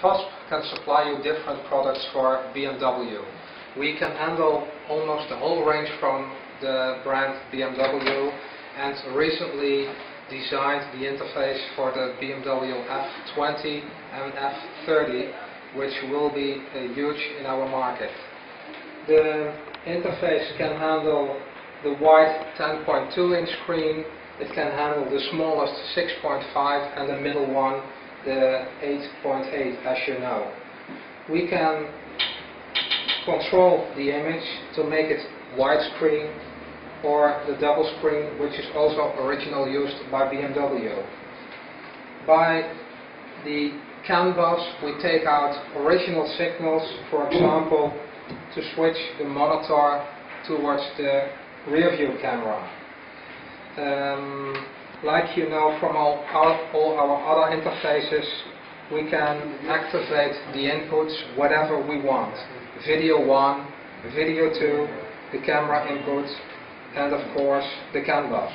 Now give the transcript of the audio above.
FOSP can supply you different products for BMW. We can handle almost the whole range from the brand BMW, and recently designed the interface for the BMW F20 and F30, which will be huge in our market. The interface can handle the wide 10.2-inch screen, it can handle the smallest 6.5 and the middle one, the 8.8, as you know. We can control the image to make it widescreen or the double screen, which is also originally used by BMW. By the CAN bus we take out original signals, for example, to switch the monitor towards the rear view camera. Like you know from all our other interfaces, we can activate the inputs whatever we want. Video 1, video 2, the camera input, and of course the CAN bus.